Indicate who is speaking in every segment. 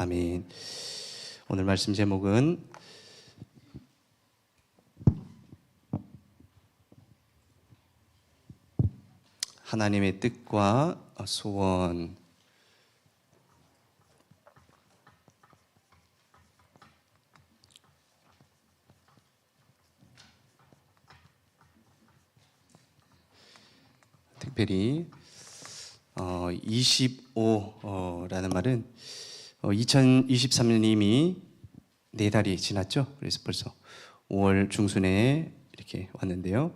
Speaker 1: 아멘. 오늘 말씀 제목은 하나님의 뜻과 소원. 특별히 25라는 말은 2023년 이미 4달이 지났죠. 그래서 벌써 5월 중순에 이렇게 왔는데요.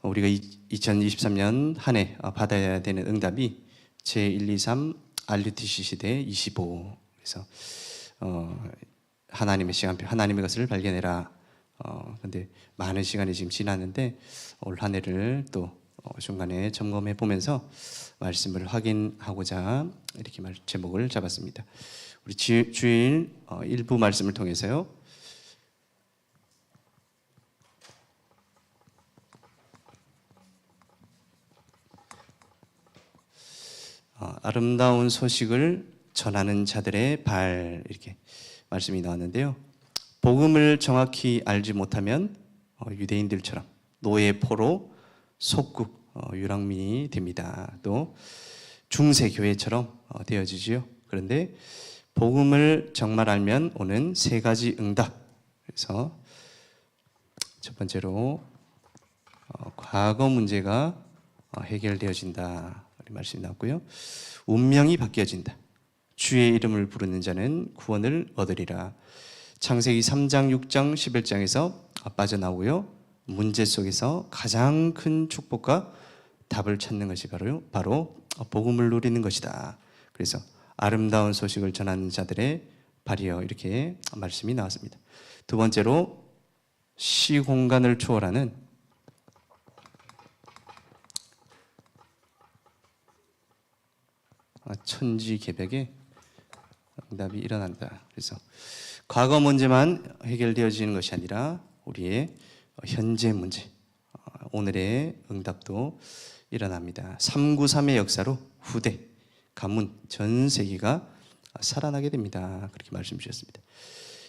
Speaker 1: 우리가 2023년 한 해 받아야 되는 응답이 제123 RUTC 시대 25. 그래서 하나님의 시간표, 하나님의 것을 발견해라. 그런데 많은 시간이 지금 지났는데 올 한 해를 또 중간에 점검해 보면서 말씀을 확인하고자 이렇게 제목을 잡았습니다. 우리 주일 일부 말씀을 통해서요. 아름다운 소식을 전하는 자들의 발, 이렇게 말씀이 나왔는데요. 복음을 정확히 알지 못하면 유대인들처럼 노예 포로 속국 유랑민이 됩니다. 또 중세 교회처럼 되어지지요. 그런데 복음을 정말 알면 오는 3가지 응답. 그래서 첫 번째로 과거 문제가 해결되어진다. 말씀이 나왔고요. 운명이 바뀌어진다. 주의 이름을 부르는 자는 구원을 얻으리라. 창세기 3장, 6장, 11장에서 빠져나오고요. 문제 속에서 가장 큰 축복과 답을 찾는 것이 바로 복음을 누리는 것이다. 그래서 아름다운 소식을 전하는 자들의 발이여, 이렇게 말씀이 나왔습니다. 두 번째로 시공간을 초월하는 천지개벽의 응답이 일어난다. 그래서 과거 문제만 해결되어지는 것이 아니라 우리의 현재 문제, 오늘의 응답도 일어납니다. 393의 역사로 후대, 가문, 전 세계가 살아나게 됩니다. 그렇게 말씀 주셨습니다.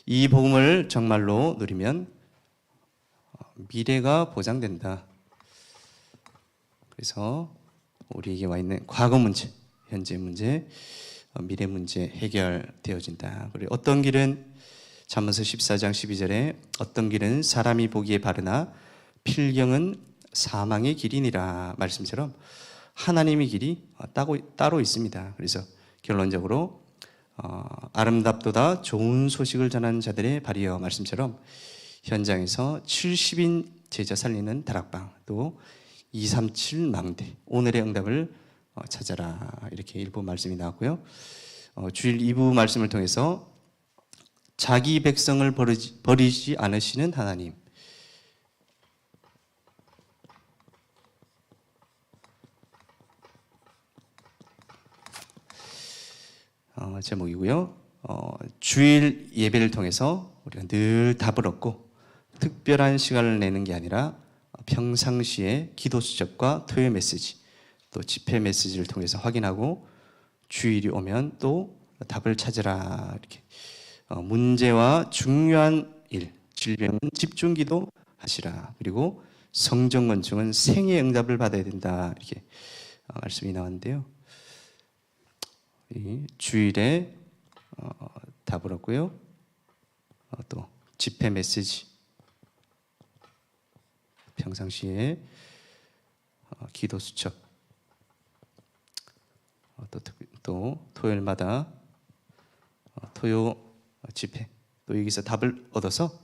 Speaker 1: 이 복음을 정말로 누리면 미래가 보장된다. 그래서 우리에게 와 있는 과거 문제, 현재 문제, 미래 문제 해결되어진다. 그리고 어떤 길은 잠언서 14장 12절에 어떤 길은 사람이 보기에 바르나 필경은 사망의 길이니라 말씀처럼 하나님의 길이 따로 있습니다. 그래서 결론적으로 아름답도다 좋은 소식을 전하는 자들의 발이여 말씀처럼 현장에서 70인 제자 살리는 다락방, 또 237 망대, 오늘의 응답을 찾아라, 이렇게 일부 말씀이 나왔고요. 주일 2부 말씀을 통해서 자기 백성을 버리지 않으시는 하나님, 제목이고요. 주일 예배를 통해서 우리가 늘 답을 얻고 특별한 시간을 내는 게 아니라 평상시에 기도 수첩과 토요 메시지, 또 집회 메시지를 통해서 확인하고 주일이 오면 또 답을 찾으라, 이렇게 문제와 중요한 일, 질병은 집중기도 하시라. 그리고 성전 건축은 생의 응답을 받아야 된다, 이렇게 말씀이 나왔는데요. 이 주일에 답을 얻고요. 또 집회 메시지, 평상시에 기도 수첩, 또 토요일마다 토요 집회, 또 여기서 답을 얻어서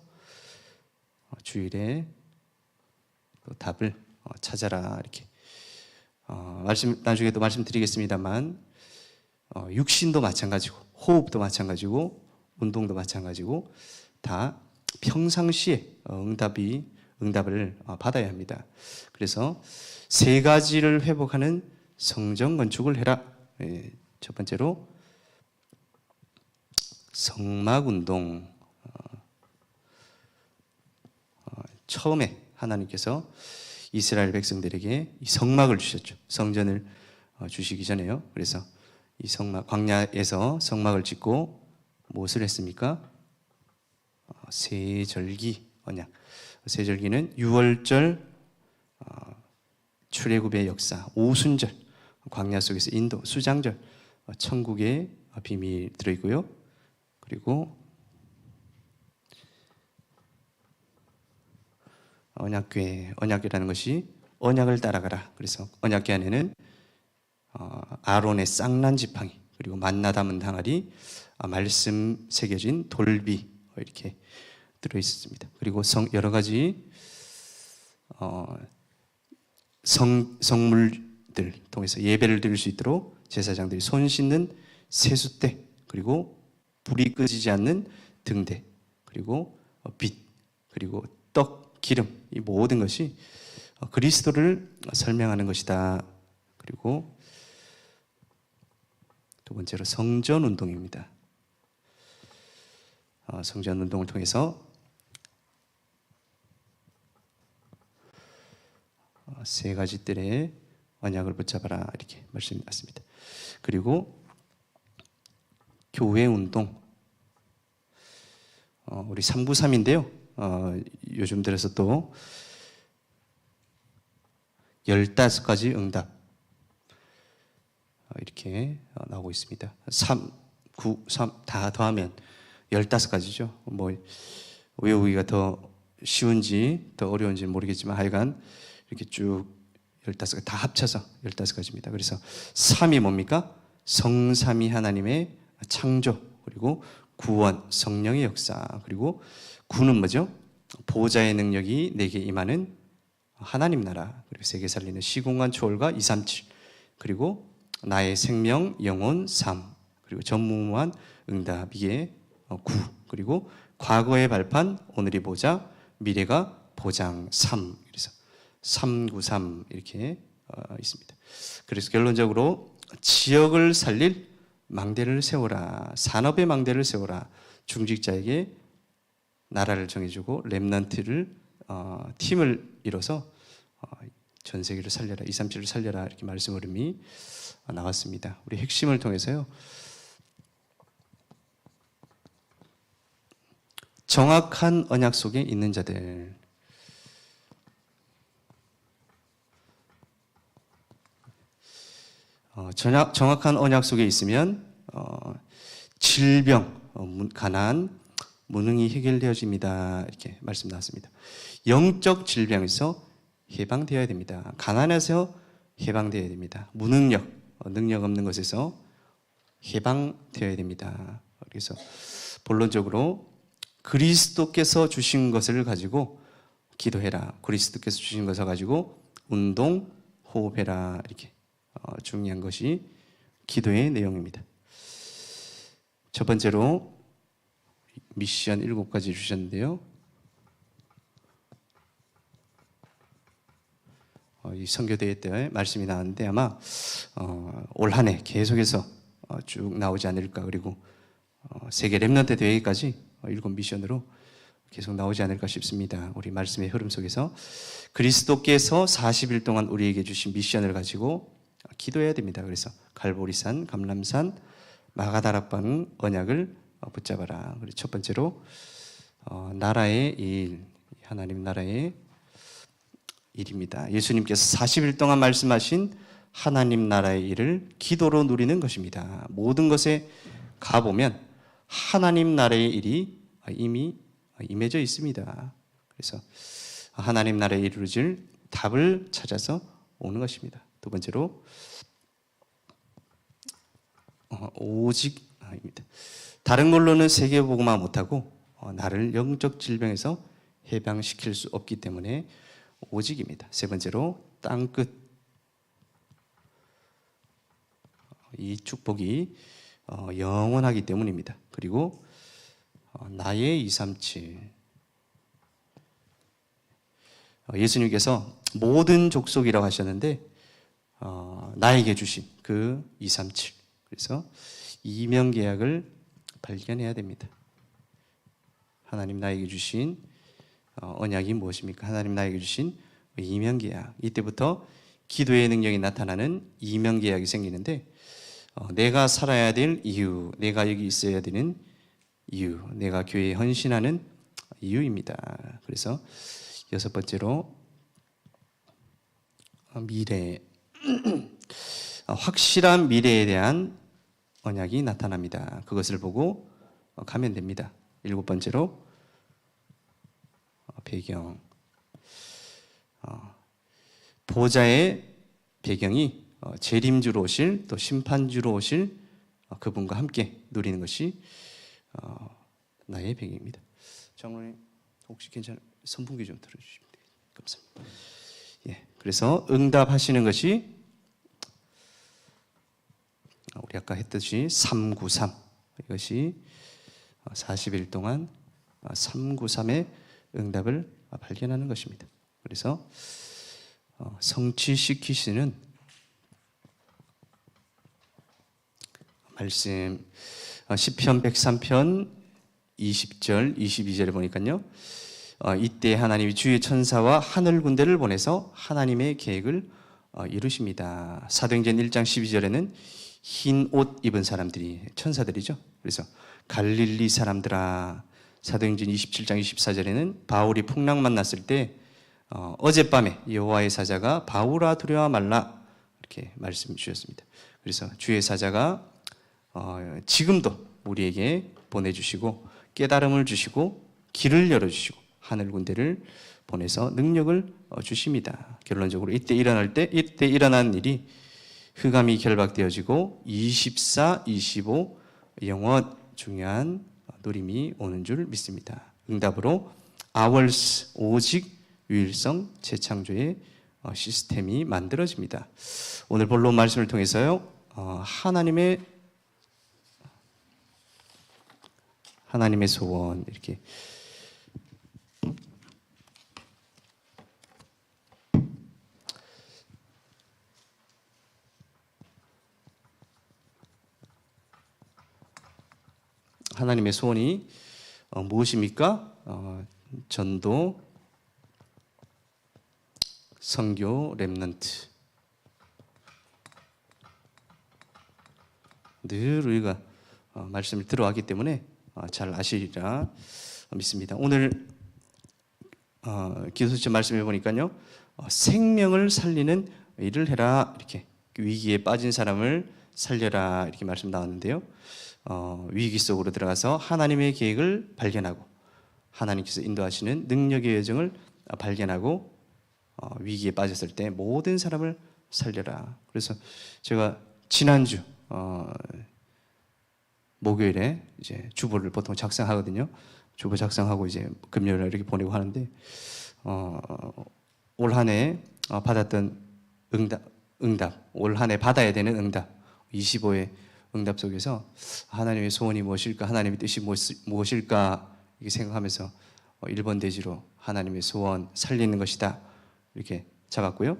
Speaker 1: 주일에 또 답을 찾아라, 이렇게 나중에 또 말씀드리겠습니다만 육신도 마찬가지고 호흡도 마찬가지고 운동도 마찬가지고 다 평상시에 응답을 받아야 합니다. 그래서 3가지를 회복하는 성전 건축을 해라. 첫 번째로 성막운동. 처음에 하나님께서 이스라엘 백성들에게 이 성막을 주셨죠. 성전을 주시기 전에요. 그래서 이 성막, 광야에서 성막을 짓고 무엇을 했습니까? 세절기 언약. 세절기는 유월절, 출애굽의 역사, 오순절, 광야 속에서 인도, 수장절, 천국의 비밀 들어있고요. 그리고 언약궤, 언약궤라는 것이 언약을 따라가라. 그래서 언약궤 안에는 아론의 쌍난 지팡이, 그리고 만나 담은 항아리, 말씀 새겨진 돌비 이렇게 들어있습니다. 그리고 여러 가지 성물들 통해서 예배를 드릴 수 있도록 제사장들이 손 씻는 세숫대, 그리고 불이 끄지지 않는 등대, 그리고 빛, 그리고 떡, 기름, 이 모든 것이 그리스도를 설명하는 것이다. 그리고 두 번째로 성전 운동입니다. 성전 운동을 통해서 세 가지 뜰의 언약을 붙잡아라 이렇게 말씀이 났습니다. 그리고 교회 운동, 우리 393인데요. 요즘 들어서 또 15가지 응답 이렇게 나오고 있습니다. 3, 9, 3 다 더하면 15가지죠. 뭐 외우기가 더 쉬운지 더 어려운지 모르겠지만 하여간 이렇게 쭉 15가지 다 합쳐서 15가지입니다. 그래서 3이 뭡니까? 성삼위 하나님의 창조, 그리고 구원, 성령의 역사, 그리고 9는 뭐죠? 보좌의 능력이 내게 임하는 하나님 나라, 그리고 세계 살리는 시공간 초월과 237, 그리고 나의 생명, 영혼, 삶, 그리고 전무후무한 응답, 이게 9, 그리고 과거의 발판, 오늘이 보자, 미래가 보장 3, 그래서 393 이렇게 있습니다. 그래서 결론적으로 지역을 살릴 망대를 세워라, 산업의 망대를 세워라, 중직자에게 나라를 정해주고 렘넌트를 팀을 이뤄서 전 세계를 살려라, 237을 살려라 이렇게 말씀 흐름이 나왔습니다. 우리 핵심을 통해서요. 정확한 언약 속에 있는 자들, 정확한 언약 속에 있으면 질병, 가난, 무능이 해결되어집니다. 이렇게 말씀 나왔습니다. 영적 질병에서 해방되어야 됩니다. 가난에서 해방되어야 됩니다. 무능력, 능력 없는 것에서 해방되어야 됩니다. 그래서 본론적으로 그리스도께서 주신 것을 가지고 기도해라. 그리스도께서 주신 것을 가지고 운동, 호흡해라. 이렇게 중요한 것이 기도의 내용입니다. 첫 번째로 미션 7가지 주셨는데요. 이 선교대회 때 말씀이 나왔는데 아마 올 한 해 계속해서 쭉 나오지 않을까. 그리고 세계 렘넌트 대회까지 7 미션으로 계속 나오지 않을까 싶습니다. 우리 말씀의 흐름 속에서 그리스도께서 40일 동안 우리에게 주신 미션을 가지고 기도해야 됩니다. 그래서 갈보리산, 감람산, 마가다락방 언약을 붙잡아라. 그리고 첫 번째로 나라의 일, 하나님 나라의 일입니다. 예수님께서 40일 동안 말씀하신 하나님 나라의 일을 기도로 누리는 것입니다. 모든 것에 가보면 하나님 나라의 일이 이미 임해져 있습니다. 그래서 하나님 나라의 일을 이룰 답을 찾아서 오는 것입니다. 두 번째로 오직입니다. 다른 걸로는 세계복음화 못하고 나를 영적 질병에서 해방시킬 수 없기 때문에 오직입니다. 세 번째로 땅끝, 이 축복이 영원하기 때문입니다. 그리고 나의 237, 예수님께서 모든 족속이라고 하셨는데 나에게 주신 그 237, 그래서 이명계약을 발견해야 됩니다. 하나님 나에게 주신 언약이 무엇입니까? 하나님 나에게 주신 이명계약. 이때부터 기도의 능력이 나타나는 이명계약이 생기는데 내가 살아야 될 이유, 내가 여기 있어야 되는 이유, 내가 교회에 헌신하는 이유입니다. 그래서 여섯 번째로 미래, 확실한 미래에 대한 언약이 나타납니다. 그것을 보고 가면 됩니다. 일곱 번째로 배경, 보좌의 배경이 재림주로 오실 또 심판주로 오실 그분과 함께 누리는 것이 나의 배경입니다. 장로님 혹시 괜찮아요? 선풍기 좀 틀어주시면 감사합니다. 예, 그래서 응답하시는 것이 우리 아까 했듯이 393, 이것이 40일 동안 393의 응답을 발견하는 것입니다. 그래서 성취시키시는 말씀, 시편 103편 20절 22절에 보니까요, 이때 하나님이 주의 천사와 하늘 군대를 보내서 하나님의 계획을 이루십니다. 사도행전 1장 12절에는 흰 옷 입은 사람들이 천사들이죠. 그래서 갈릴리 사람들아, 사도행전 27장 24절에는 바울이 풍랑 만났을 때 어젯밤에 여호와의 사자가 바울아 두려워 말라 이렇게 말씀 주셨습니다. 그래서 주의 사자가 지금도 우리에게 보내주시고 깨달음을 주시고 길을 열어주시고 하늘 군대를 보내서 능력을 주십니다. 결론적으로 이때 일어난 일이 흑암이 결박되어지고 24, 25 영원 중요한 노림이 오는 줄 믿습니다. 응답으로 아월스 오직 유일성 재창조의 시스템이 만들어집니다. 오늘 본론 말씀을 통해서요, 하나님의 소원, 이렇게 하나님의 소원이 무엇입니까? 전도, 선교, 렘넌트. 늘 우리가 말씀을 들어왔기 때문에 잘 아시리라 믿습니다. 오늘 기도수첩 말씀해 보니까요, 생명을 살리는 일을 해라, 이렇게 위기에 빠진 사람을 살려라 이렇게 말씀 나왔는데요, 위기 속으로 들어가서 하나님의 계획을 발견하고 하나님께서 인도하시는 능력의 여정을 발견하고 위기에 빠졌을 때 모든 사람을 살려라. 그래서 제가 지난주 목요일에 이제 주보를 보통 작성하거든요. 주보 작성하고 이제 금요일에 이렇게 보내고 하는데 올 한 해 받았던 응답, 올 한 해 받아야 되는 응답, 25의 응답 속에서 하나님의 소원이 무엇일까, 하나님의 뜻이 무엇일까 이렇게 생각하면서 1번 대지로 하나님의 소원 살리는 것이다 이렇게 잡았고요.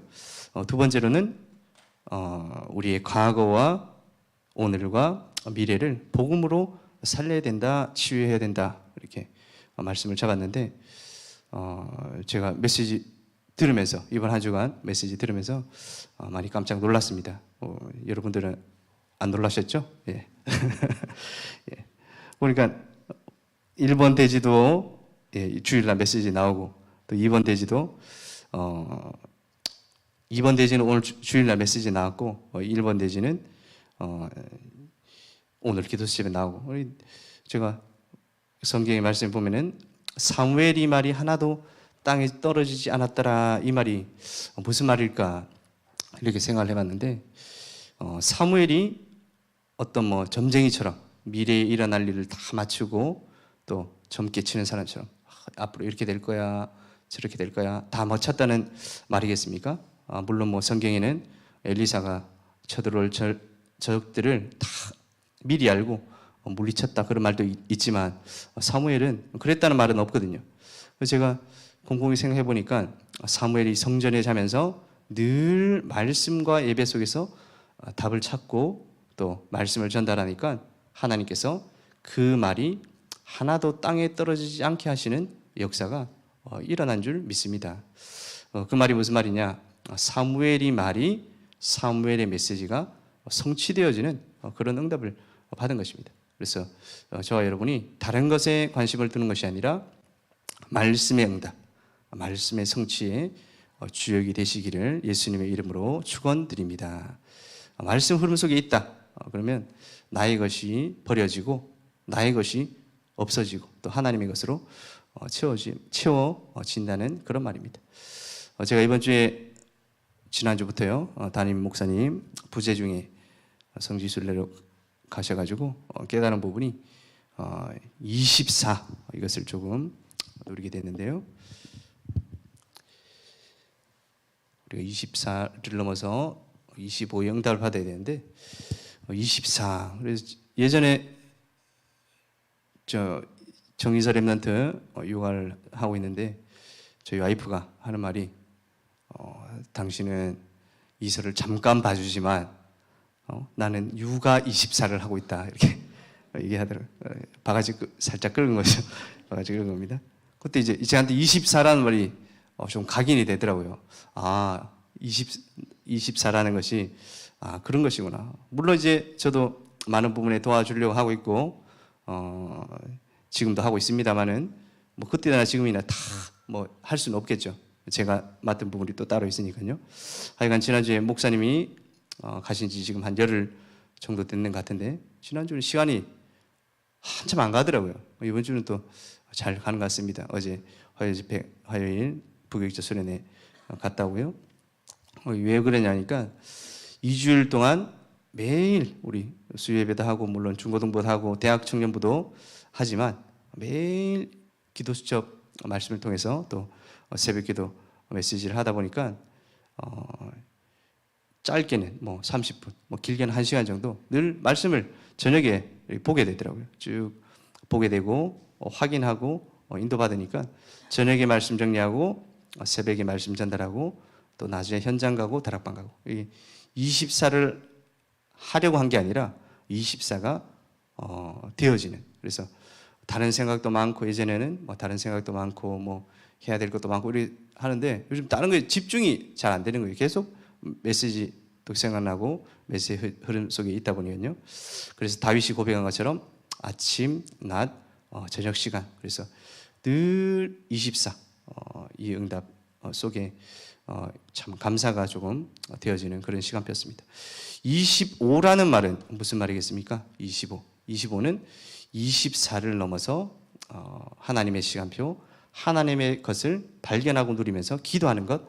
Speaker 1: 두 번째로는 우리의 과거와 오늘과 미래를 복음으로 살려야 된다, 치유해야 된다 이렇게 말씀을 잡았는데, 제가 메시지 들으면서 이번 한 주간 메시지 들으면서 많이 깜짝 놀랐습니다. 여러분들은 안 놀라셨죠? 예. 예. 보니까 1번 대지도 주일날 메시지 나오고 또 2번 대지도 2번 대지는 오늘 주일날 메시지 나왔고 1번 대지는 오늘 기도수첩에 나오고, 제가 성경의 말씀을 보면은 사무엘이 말이 하나도 땅에 떨어지지 않았더라, 이 말이 무슨 말일까 이렇게 생각을 해봤는데, 사무엘이 어떤 점쟁이처럼 미래에 일어날 일을 다 맞추고 또 점괘 치는 사람처럼 앞으로 이렇게 될 거야 저렇게 될 거야 다 맞췄다는 말이겠습니까? 물론 성경에는 엘리사가 쳐들어올 적들을 다 미리 알고 물리쳤다 그런 말도 있지만 사무엘은 그랬다는 말은 없거든요. 그래서 제가 곰곰이 생각해 보니까 사무엘이 성전에 자면서 늘 말씀과 예배 속에서 답을 찾고 또 말씀을 전달하니까 하나님께서 그 말이 하나도 땅에 떨어지지 않게 하시는 역사가 일어난 줄 믿습니다. 그 말이 무슨 말이냐? 사무엘의 말이, 사무엘의 메시지가 성취되어지는 그런 응답을 받은 것입니다. 그래서 저와 여러분이 다른 것에 관심을 두는 것이 아니라 말씀의 응답, 말씀의 성취에 주역이 되시기를 예수님의 이름으로 축원드립니다. 말씀 흐름 속에 있다. 그러면 나의 것이 버려지고 나의 것이 없어지고 또 하나님의 것으로 채워진다는 그런 말입니다. 제가 이번 주에 지난주부터요 담임 목사님 부재 중에 성지순례로 가셔가지고 깨달은 부분이 24 이것을 조금 누리게 됐는데요. 우리가 24를 넘어서 25 응답을 받아야 되는데 24 그래서 예전에 저 정의사 렘넌트 육아를 하고 있는데 저희 와이프가 하는 말이 당신은 이서를 잠깐 봐주지만 나는 육아 24를 하고 있다 이렇게 얘기하더라고요. 바가지 살짝 긁은 거죠. 바가지 긁은 겁니다. 그때 이제 저한테 24라는 말이 좀 각인이 되더라고요. 24라는 것이 그런 것이구나. 물론 이제 저도 많은 부분에 도와주려고 하고 있고 지금도 하고 있습니다만은 뭐 그때나 지금이나 다 뭐 할 수는 없겠죠. 제가 맡은 부분이 또 따로 있으니까요. 하여간 지난주에 목사님이 가신 지 지금 한 열흘 정도 됐는 것 같은데 지난주는 시간이 한참 안 가더라고요. 이번 주는 또 잘 가는 것 같습니다. 어제 화요일 부교육자 수련회 갔다 오고요. 왜 그러냐니까 2주일 동안 매일 우리 수요예배도 하고 물론 중고등부도 하고 대학 청년부도 하지만 매일 기도 수첩 말씀을 통해서 또 새벽기도 메시지를 하다 보니까 짧게는 뭐 30분, 뭐 길게는 1시간 정도 늘 말씀을 저녁에 보게 되더라고요. 쭉 보게 되고 확인하고 인도받으니까 저녁에 말씀 정리하고 새벽에 말씀 전달하고 또 나중에 현장 가고 다락방 가고 24를 하려고 한 게 아니라 24가 되어지는. 그래서 다른 생각도 많고 예전에는 뭐 다른 생각도 많고 뭐 해야 될 것도 많고 우리 하는데 요즘 다른 거에 집중이 잘 안 되는 거예요. 계속 메시지 또 생각나고 메시지 흐름 속에 있다 보니까요. 그래서 다윗이 고백한 것처럼 아침, 낮, 저녁 시간 그래서 늘 24 이 응답 속에 참 감사가 조금 되어지는 그런 시간표였습니다. 25라는 말은 무슨 말이겠습니까? 25는 24를 넘어서 하나님의 시간표, 하나님의 것을 발견하고 누리면서 기도하는 것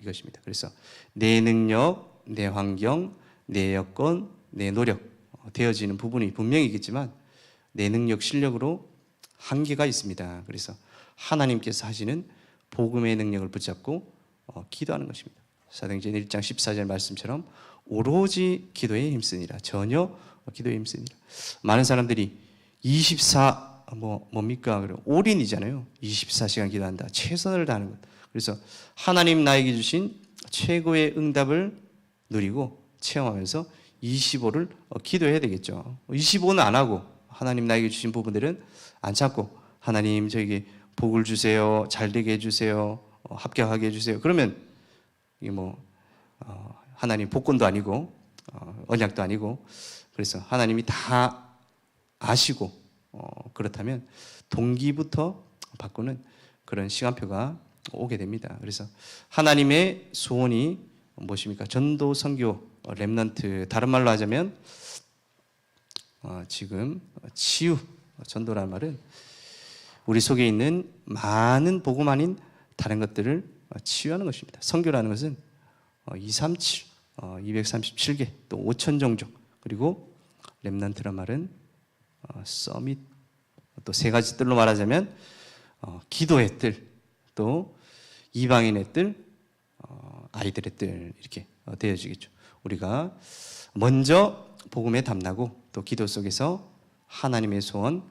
Speaker 1: 이것입니다. 그래서 내 능력, 내 환경, 내 여건, 내 노력 되어지는 부분이 분명히 있겠지만 내 능력, 실력으로 한계가 있습니다. 그래서 하나님께서 하시는 복음의 능력을 붙잡고 기도하는 것입니다. 사도행전 1장 14절 말씀처럼 오로지 기도에 힘쓰니라. 전혀 기도에 힘쓰니라. 많은 사람들이 24 뭡니까? 올인이잖아요. 24시간 기도한다. 최선을 다하는 것. 그래서 하나님 나에게 주신 최고의 응답을 누리고 체험하면서 25를 기도해야 되겠죠. 25는 안 하고 하나님 나에게 주신 부분들은 안 찾고 하나님 저에게 복을 주세요. 잘 되게 해주세요. 합격하게 해주세요. 그러면 이게 하나님 복권도 아니고 언약도 아니고 그래서 하나님이 다 아시고 그렇다면 동기부터 바꾸는 그런 시간표가 오게 됩니다. 그래서 하나님의 소원이 무엇입니까? 전도, 선교, 렘넌트 다른 말로 하자면 지금 치유, 전도라는 말은 우리 속에 있는 많은 복음 아닌 다른 것들을 치유하는 것입니다. 선교라는 것은 237, 237개, 또 5천 종족, 그리고 렘넌트란 말은 서밋, 또 세 가지 뜰로 말하자면 기도의 뜰, 또 이방인의 뜰, 아이들의 뜰 이렇게 되어지겠죠. 우리가 먼저 복음에 담나고 또 기도 속에서 하나님의 소원,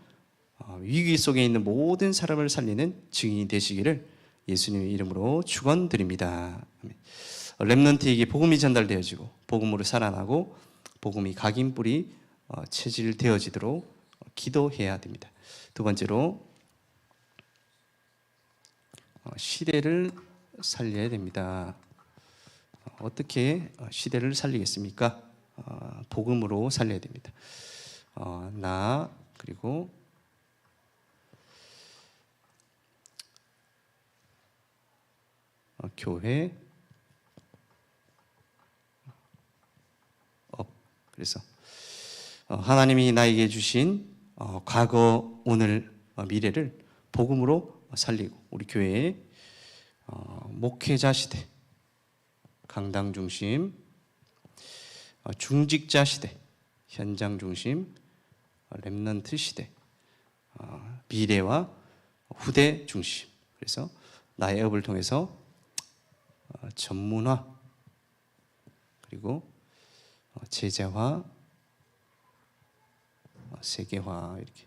Speaker 1: 위기 속에 있는 모든 사람을 살리는 증인이 되시기를 예수님의 이름으로 축원드립니다. 렘넌트에게 복음이 전달되어지고 복음으로 살아나고 복음이 각인뿌리 체질되어지도록 기도해야 됩니다. 두 번째로 시대를 살려야 됩니다. 어떻게 시대를 살리겠습니까? 복음으로 살려야 됩니다. 나 그리고 교회 그래서 하나님이 나에게 주신 과거, 오늘, 미래를 복음으로 살리고 우리 교회의 목회자 시대, 강당 중심, 중직자 시대, 현장 중심, 렘넌트 시대, 미래와 후대 중심. 그래서 나의 업을 통해서 전문화 그리고 제자화, 세계화 이렇게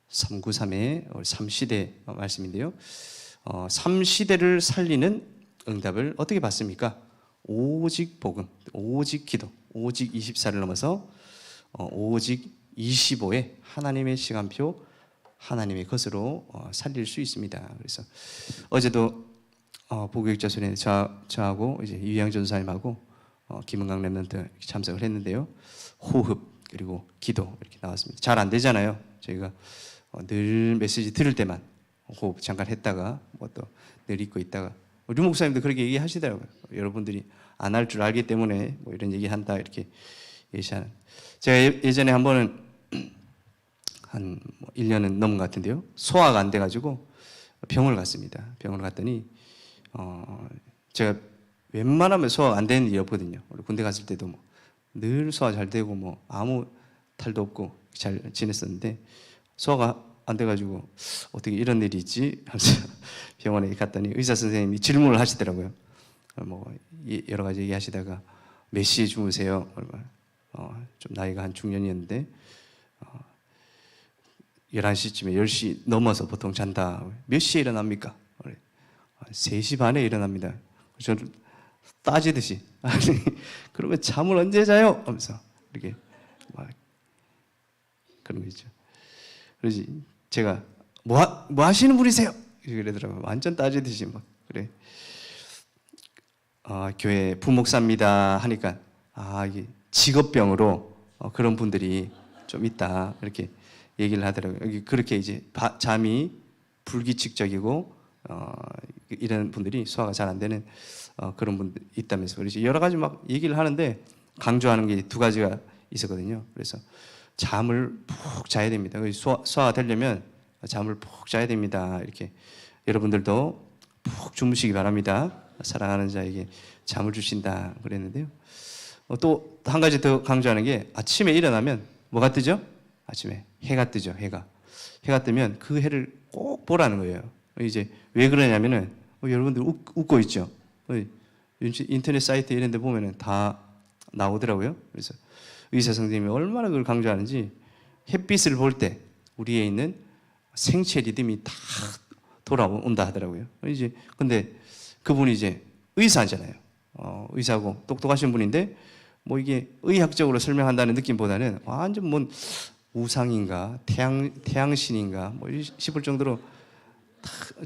Speaker 1: 393의 3시대 말씀인데요. 3시대를 살리는 응답을 어떻게 받습니까? 오직 복음, 오직 기도, 오직 24를 넘어서 오직 25의 하나님의 시간표, 하나님의 것으로 살릴 수 있습니다. 그래서 어제도 보교육자 수련회 저하고 이제 유양 전사님하고 김은강 랩런트 참석을 했는데요. 호흡 그리고 기도 이렇게 나왔습니다. 잘 안 되잖아요. 저희가 늘 메시지 들을 때만 호흡 잠깐 했다가 뭐 또 늘 잊고 있다가 류 목사님도 그렇게 얘기하시더라고요. 여러분들이 안 할 줄 알기 때문에 뭐 이런 얘기한다 이렇게 예시하는. 제가 예전에 한 번은 한 1년은 넘은 것 같은데요. 소화가 안 돼가지고 병원을 갔습니다. 병원을 갔더니 제가 웬만하면 소화가 안 되는 일이 없거든요. 군대 갔을 때도 뭐 늘 소화 잘 되고 뭐 아무 탈도 없고 잘 지냈었는데 소화가 안 돼가지고 어떻게 이런 일이 있지 하면서 병원에 갔더니 의사 선생님이 질문을 하시더라고요. 뭐 여러 가지 얘기하시다가 몇 시에 주무세요? 좀 나이가 한 중년이었는데 11시쯤에 10시 넘어서 보통 잔다. 몇 시에 일어납니까? 3시 반에 일어납니다. 저는 따지듯이 아니 그러면 잠을 언제 자요? 하면서 이렇게 막 그런 거 있죠. 그러지 제가 뭐 하시는 분이세요? 그러더라고요. 완전 따지듯이 막 그래. 교회 부목사입니다 하니까 이게 직업병으로 그런 분들이 좀 있다 이렇게 얘기를 하더라고요. 여기 그렇게 이제 잠이 불규칙적이고 이런 분들이 소화가 잘 안 되는 그런 분들 있다면서 그래서 여러 가지 막 얘기를 하는데 강조하는 게 두 가지가 있었거든요. 그래서 잠을 푹 자야 됩니다. 소화가 되려면 잠을 푹 자야 됩니다. 이렇게 여러분들도 푹 주무시기 바랍니다. 사랑하는 자에게 잠을 주신다 그랬는데요. 또 한 가지 더 강조하는 게 아침에 일어나면 뭐가 뜨죠? 아침에 해가 뜨죠. 해가 뜨면 그 해를 꼭 보라는 거예요. 이제 왜 그러냐면은 여러분들 웃고 있죠. 인터넷 사이트 이런 데 보면은 다 나오더라고요. 그래서 의사 선생님이 얼마나 그걸 강조하는지 햇빛을 볼 때 우리에 있는 생체 리듬이 다 돌아온다 하더라고요. 이제 근데 그분이 이제 의사잖아요. 의사고 똑똑하신 분인데 뭐 이게 의학적으로 설명한다는 느낌보다는 완전 뭔 우상인가 태양신인가 뭐 싶을 정도로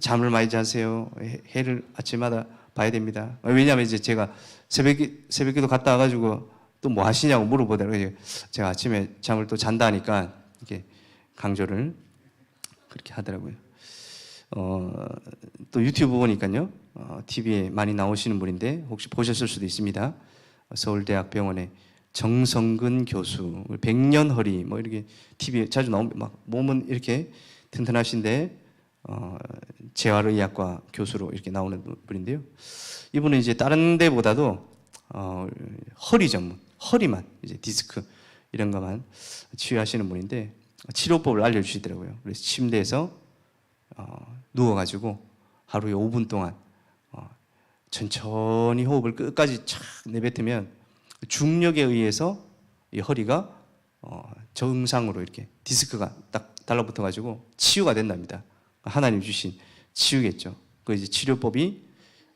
Speaker 1: 잠을 많이 자세요. 해를 아침마다 봐야 됩니다. 왜냐하면 이제 제가 새벽기도 갔다 와가지고 또 뭐 하시냐고 물어보더라고요. 제가 아침에 잠을 또 잔다니까 이렇게 강조를 그렇게 하더라고요. 또 유튜브 보니까요. TV에 많이 나오시는 분인데 혹시 보셨을 수도 있습니다. 서울대학병원의 정성근 교수, 백년허리 뭐 이렇게 TV에 자주 나옵니다. 막 몸은 이렇게 튼튼하신데 재활의학과 교수로 이렇게 나오는 분인데요. 이분은 이제 다른 데보다도 허리 전문, 허리만 이제 디스크 이런 것만 치유하시는 분인데 치료법을 알려주시더라고요. 그래서 침대에서 누워가지고 하루에 5분 동안 천천히 호흡을 끝까지 착 내뱉으면 중력에 의해서 이 허리가 정상으로 이렇게 디스크가 딱 달라붙어가지고 치유가 된답니다. 하나님 주신 치유겠죠. 그 이제 치료법이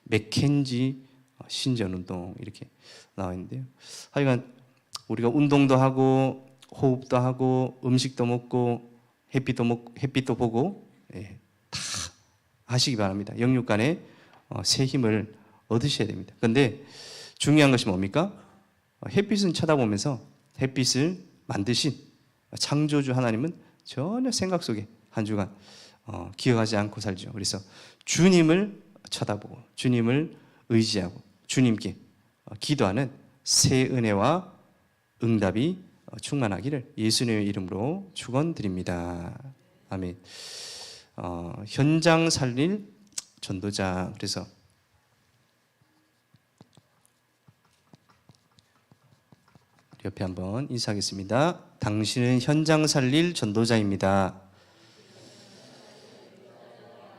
Speaker 1: 맥켄지 신전운동 이렇게 나와 있는데요. 하여간 우리가 운동도 하고 호흡도 하고 음식도 먹고 햇빛도 보고 다 하시기 바랍니다. 영육간에 새 힘을 얻으셔야 됩니다. 그런데 중요한 것이 뭡니까? 햇빛은 쳐다보면서 햇빛을 만드신 창조주 하나님은 전혀 생각 속에 한 주간 기억하지 않고 살죠. 그래서 주님을 쳐다보고 주님을 의지하고 주님께 기도하는 새 은혜와 응답이 충만하기를 예수님의 이름으로 축원드립니다. 아멘. 현장 살릴 전도자. 그래서 옆에 한번 인사하겠습니다. 당신은 현장 살릴 전도자입니다.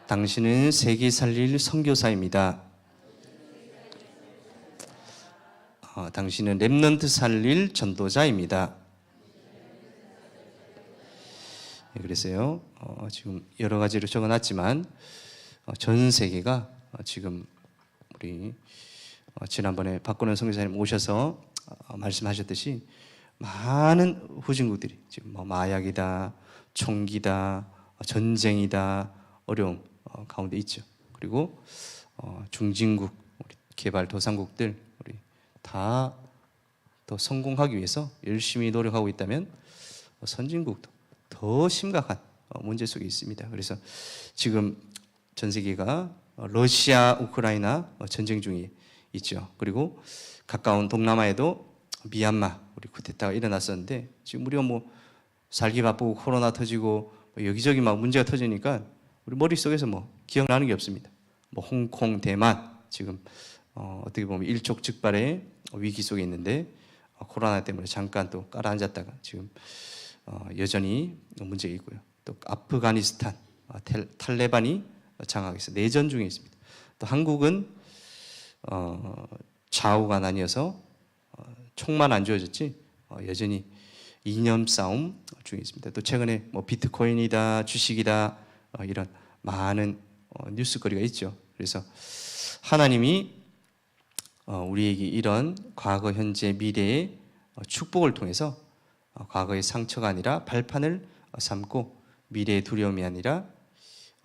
Speaker 1: 당신은 세계 살릴 선교사입니다. 당신은 렘넌트 살릴 전도자입니다. 그래서요, 지금 여러 가지로 적어놨지만 전 세계가 지금 우리 지난번에 박건원 선교사님 오셔서 말씀하셨듯이 많은 후진국들이 지금 마약이다, 총기다, 전쟁이다, 어려움 가운데 있죠. 그리고 중진국, 우리 개발도상국들 우리 다 더 성공하기 위해서 열심히 노력하고 있다면 선진국도 더 심각한 문제 속에 있습니다. 그래서 지금 전 세계가 러시아, 우크라이나 전쟁 중에 있죠. 그리고 가까운 동남아에도 미얀마 우리 쿠데타가 일어났었는데 지금 우리가 살기 바쁘고 코로나 터지고 여기저기 막 문제가 터지니까 우리 머릿속에서 기억나는 게 없습니다. 홍콩, 대만 지금 어떻게 보면 일촉즉발의 위기 속에 있는데 코로나 때문에 잠깐 또 깔아앉았다가 지금 여전히 문제가 있고요. 또 아프가니스탄 탈레반이 장악해서 내전 중에 있습니다. 또 한국은 좌우가 나뉘어서 총만 안 주어졌지 여전히 이념 싸움 중에 있습니다. 또 최근에 비트코인이다, 주식이다 이런 많은 뉴스거리가 있죠. 그래서 하나님이 우리에게 이런 과거, 현재, 미래의 축복을 통해서 과거의 상처가 아니라 발판을 삼고 미래의 두려움이 아니라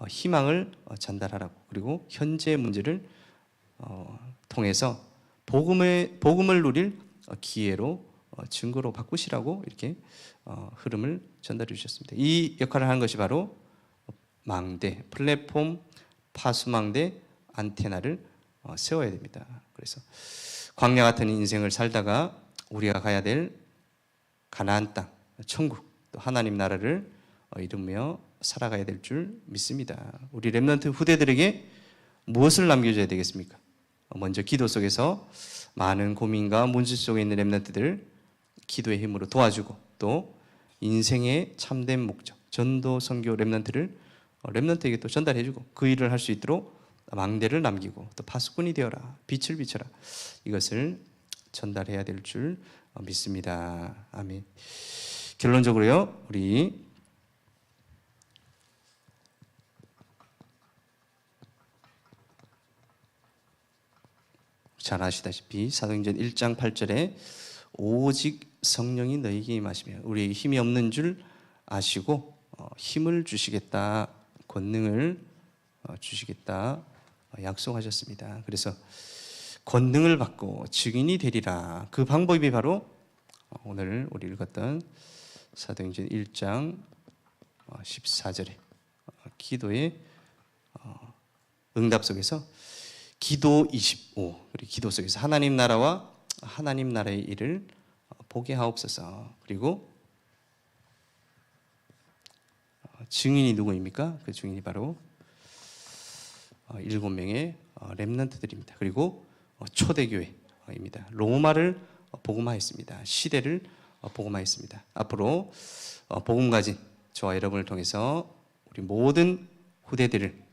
Speaker 1: 희망을 전달하라고, 그리고 현재의 문제를 통해서 복음을 누릴 기회로 증거로 바꾸시라고 이렇게 흐름을 전달해 주셨습니다. 이 역할을 하는 것이 바로 망대, 플랫폼, 파수망대, 안테나를 세워야 됩니다. 그래서 광야 같은 인생을 살다가 우리가 가야 될 가나안 땅, 천국, 또 하나님 나라를 이루며 살아가야 될 줄 믿습니다. 우리 렘넌트 후대들에게 무엇을 남겨줘야 되겠습니까? 먼저 기도 속에서 많은 고민과 문제 속에 있는 렘넌트들 기도의 힘으로 도와주고, 또 인생의 참된 목적, 전도, 선교 렘넌트를 렘넌트에게 또 전달해주고 그 일을 할 수 있도록 망대를 남기고, 또 파수꾼이 되어라, 빛을 비춰라, 이것을 전달해야 될 줄 믿습니다. 아멘. 결론적으로요, 우리 잘 아시다시피 사도행전 1장 8절에 오직 성령이 너희에게 임하시면 우리에게 힘이 없는 줄 아시고 힘을 주시겠다, 권능을 주시겠다 약속하셨습니다. 그래서 권능을 받고 증인이 되리라. 그 방법이 바로 오늘 우리 읽었던 사도행전 1장 14절의 기도의 응답 속에서 기도 25, 그리고 기도 속에서 하나님 나라와 하나님 나라의 일을 보게 하옵소서. 그리고 증인이 누구입니까? 그 증인이 바로 7명의 렘넌트들입니다. 그리고 초대교회입니다. 로마를 복음화했습니다. 시대를 복음화했습니다. 앞으로 복음 가진 저와 여러분을 통해서 우리 모든 후대들을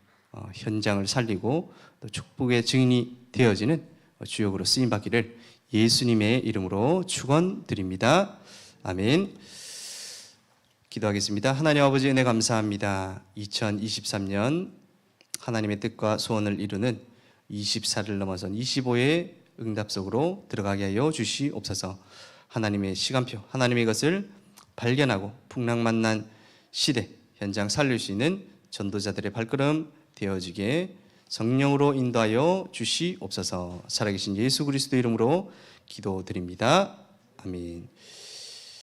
Speaker 1: 현장을 살리고 또 축복의 증인이 되어지는 주역으로 쓰임받기를 예수님의 이름으로 축원드립니다. 아멘. 기도하겠습니다. 하나님 아버지, 은혜 감사합니다. 2023년 하나님의 뜻과 소원을 이루는 24를 넘어선 25의 응답 속으로 들어가게 하여 주시옵소서. 하나님의 시간표, 하나님의 것을 발견하고 풍랑만난 시대 현장 살릴 수 있는 전도자들의 발걸음 되어지게 성령으로 인도하여 주시옵소서. 살아계신 예수 그리스도 이름으로 기도드립니다. 아멘.